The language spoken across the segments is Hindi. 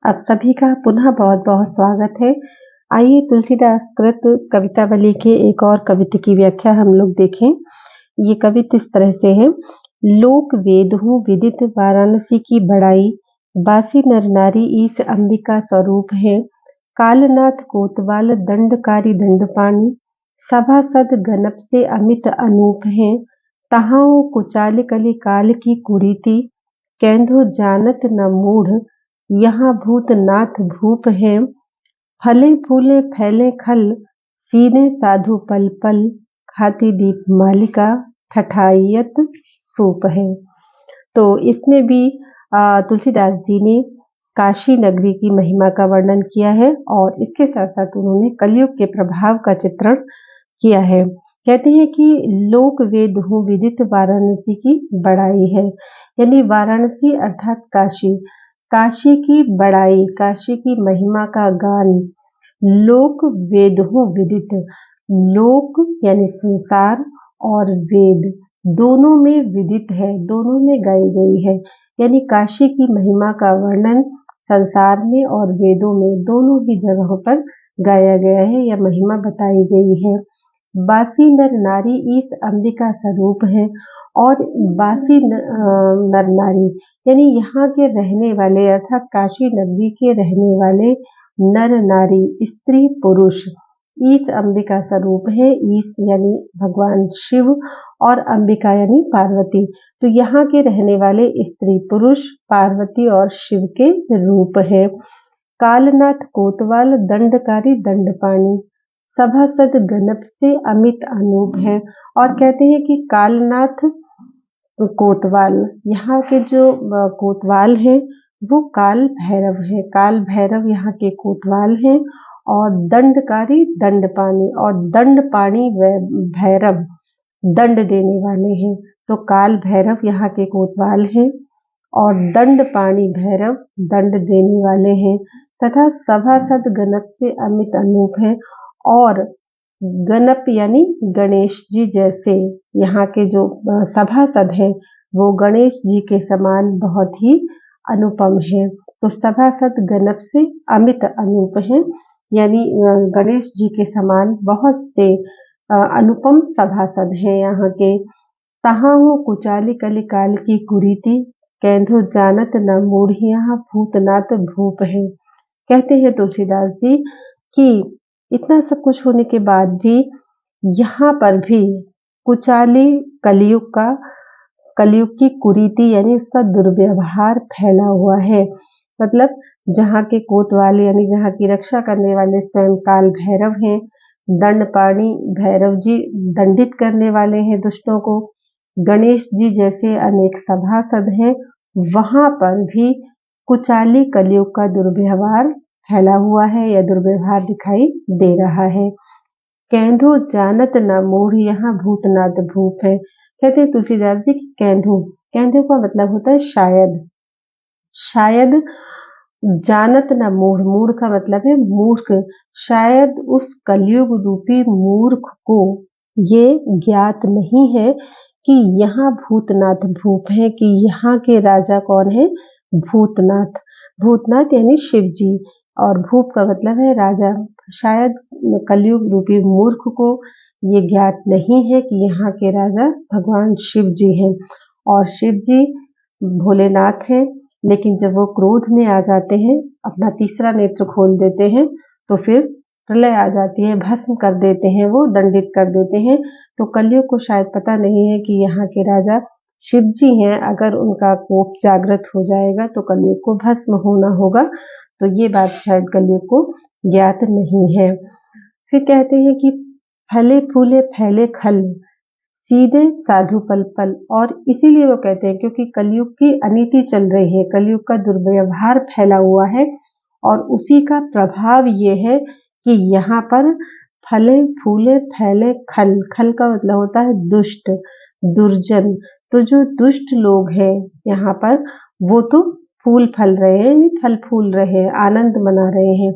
आप सभी का पुनः बहुत-बहुत स्वागत है। आइए तुलसीदास कृत कवितावली के एक और कविता की व्याख्या हम लोग देखें। ये कविता इस तरह से है। लोक वेदहु विदित वाराणसी की बड़ाई, बासी नर नारी ईश अंबिका स्वरूप है। कालनाथ कोतवाल दंडकारी दंडपाणी, सभासद गणप से अमित अनूप है। तहाओ कुचाल कली काल की कुरीति, कैंधो जानत न मूढ़ यहाँ भूतनाथ भूप है। फले फूले फैले खल, सीने साधु पल पल, खाती दीप मालिका ठठाइयत सूप है। तो इसमें भी तुलसीदास जी ने काशी नगरी की महिमा का वर्णन किया है और इसके साथ साथ उन्होंने कलयुग के प्रभाव का चित्रण किया है। कहते हैं कि लोक वेद हूँ विदित वाराणसी की बड़ाई है, यानी वाराणसी अर्थात काशी, काशी की बड़ाई, काशी की महिमा का गान। लोक वेद हूँ विदित, लोक यानी संसार और वेद दोनों में विदित है, दोनों में गाई गई है, यानी काशी की महिमा का वर्णन संसार में और वेदों में दोनों ही जगहों पर गाया गया है या महिमा बताई गई है। बासी नर नारी इस अंबिका स्वरूप है और बासी नर नारी यानी यहाँ के रहने वाले अर्थात काशी नगरी के रहने वाले नर नारी स्त्री पुरुष ईश अंबिका स्वरूप है। ईश यानी भगवान शिव और अंबिका यानी पार्वती, तो यहाँ के रहने वाले स्त्री पुरुष पार्वती और शिव के रूप है। कालनाथ कोतवाल दंडकारी दंडपाणी, सभासद गणप से अमित अनूप है। और कहते हैं कि कालनाथ कोतवाल, यहाँ के जो कोतवाल हैं वो काल भैरव है, काल भैरव यहाँ के कोतवाल हैं। और दंडकारी दंडपाणी, और दंडपाणी भैरव दंड देने वाले हैं, तो काल भैरव यहाँ के कोतवाल हैं और दंडपाणी भैरव दंड देने वाले हैं। तथा सभासद गणप से अमित अनूप है, और गणप यानी गणेश जी जैसे यहाँ के जो सभासद हैं वो गणेश जी के समान बहुत ही अनुपम है। तो सभासद गणप से अमित अनूप है, यानी गणेश जी के समान बहुत से अनुपम सभासद हैं यहाँ के। तहाँ हो कुचाली कली काल की कुरीति, कैंधो जानत न मूढ़ यहाँ भूतनाथ भूप है। कहते हैं तुलसीदास जी कि इतना सब कुछ होने के बाद भी यहाँ पर भी कुचाली कलयुग की कुरीति यानी उसका दुर्व्यवहार फैला हुआ है। मतलब जहाँ के कोतवाल यानी जहाँ की रक्षा करने वाले स्वयं काल भैरव हैं, दंडपाणी भैरव जी दंडित करने वाले हैं दुष्टों को, गणेश जी जैसे अनेक सभासद हैं, वहां पर भी कुचाली कलयुग का दुर्व्यवहार फैला हुआ है या दुर्व्यवहार दिखाई दे रहा है। कैंधो जानत न मूढ़ यहाँ भूतनाथ भूप है। कहते हैं तुलसीदास जी की कैंधो, कैंधो का मतलब होता है शायद, शायद जानत न मूढ़, मूढ़ का मतलब है मूर्ख, शायद उस कलयुग रूपी मूर्ख को ये ज्ञात नहीं है कि यहाँ भूतनाथ भूप है, कि यहाँ के राजा कौन है, भूतनाथ। भूतनाथ यानी शिव जी, और भूप का मतलब है राजा। शायद कलयुग रूपी मूर्ख को ये ज्ञात नहीं है कि यहाँ के राजा भगवान शिव जी हैं। और शिव जी भोलेनाथ हैं, लेकिन जब वो क्रोध में आ जाते हैं, अपना तीसरा नेत्र खोल देते हैं, तो फिर प्रलय आ जाती है, भस्म कर देते हैं, वो दंडित कर देते हैं। तो कलयुग को शायद पता नहीं है कि यहाँ के राजा शिव जी हैं, अगर उनका कोप जागृत हो जाएगा तो कलयुग को भस्म होना होगा, तो ये बात शायद कलयुग को ज्ञात नहीं है। फिर कहते हैं कि फले फूले फैले खल, सीधे साधु पल पल, और इसीलिए वो कहते हैं क्योंकि कलयुग की अनीति चल रही है, कलयुग का दुर्व्यवहार फैला हुआ है, और उसी का प्रभाव ये है कि यहाँ पर फले फूले फैले खल, खल का मतलब होता है दुष्ट दुर्जन, तो जो दुष्ट लोग हैं यहाँ पर वो तो फूल फल रहे हैं, यानी फल फूल रहे हैं, आनंद मना रहे हैं।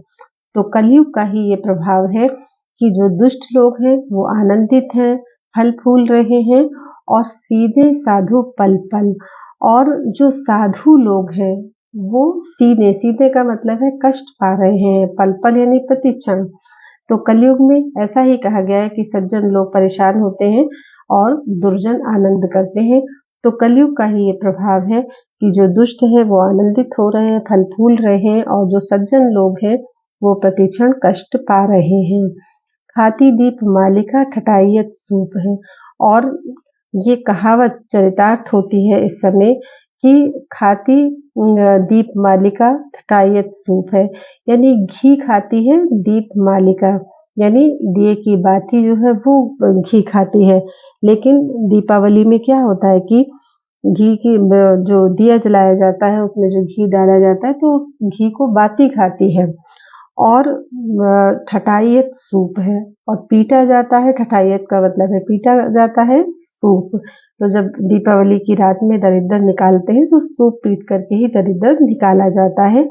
तो कलयुग का ही ये प्रभाव है कि जो दुष्ट लोग हैं वो आनंदित हैं, फल फूल रहे हैं, और सीधे साधु पल पल, और जो साधु लोग हैं वो सीने, सीने का मतलब है कष्ट पा रहे हैं, पल पल यानी प्रतिक्षण। तो कलयुग में ऐसा ही कहा गया है कि सज्जन लोग परेशान होते हैं और दुर्जन आनंद करते हैं। तो कलयुग का ही ये प्रभाव है कि जो दुष्ट है वो आनंदित हो रहे हैं, फल फूल रहे हैं, और जो सज्जन लोग हैं वो प्रतिक्षण कष्ट पा रहे हैं। खाती दीप मालिका ठठाइयत सूप है। और ये कहावत चरितार्थ होती है इस समय कि खाती दीप मालिका ठठाइयत सूप है, यानी घी खाती है दीप मालिका, यानी दिए की बाती जो है वो घी खाती है। लेकिन दीपावली में क्या होता है कि घी की जो दिया जलाया जाता है उसमें जो घी डाला जाता है तो उस घी को बाती खाती है। और ठठाइयत सूप है, और पीटा जाता है, ठठाइयत का मतलब है पीटा जाता है, सूप। तो जब दीपावली की रात में दरिद्र निकालते हैं तो सूप पीट करके ही दरिद्र निकाला जाता है।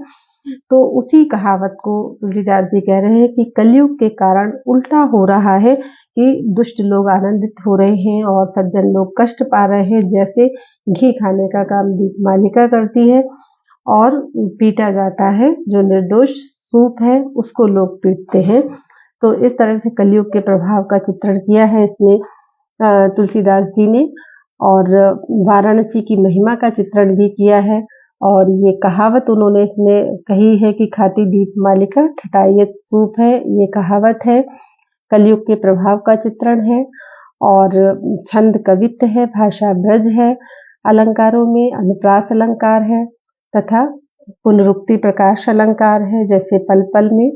तो उसी कहावत को तुलसीदास जी कह रहे हैं कि कलयुग के कारण उल्टा हो रहा है कि दुष्ट लोग आनंदित हो रहे हैं और सज्जन लोग कष्ट पा रहे हैं। जैसे घी खाने का काम दीपमालिका करती है और पीटा जाता है, जो निर्दोष सूप है उसको लोग पीटते हैं। तो इस तरह से कलयुग के प्रभाव का चित्रण किया है इसमें तुलसीदास जी ने, और वाराणसी की महिमा का चित्रण भी किया है। और ये कहावत उन्होंने इसमें कही है कि खाती दीप मालिका ठठाइयत सूप है, ये कहावत है। कलयुग के प्रभाव का चित्रण है, और छंद कवित्त है, भाषा ब्रज है, अलंकारों में अनुप्रास अलंकार है तथा पुनरुक्ति प्रकाश अलंकार है, जैसे पल पल में,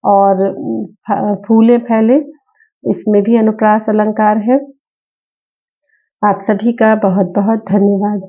और फूले फैले इसमें भी अनुप्रास अलंकार है। आप सभी का बहुत बहुत धन्यवाद।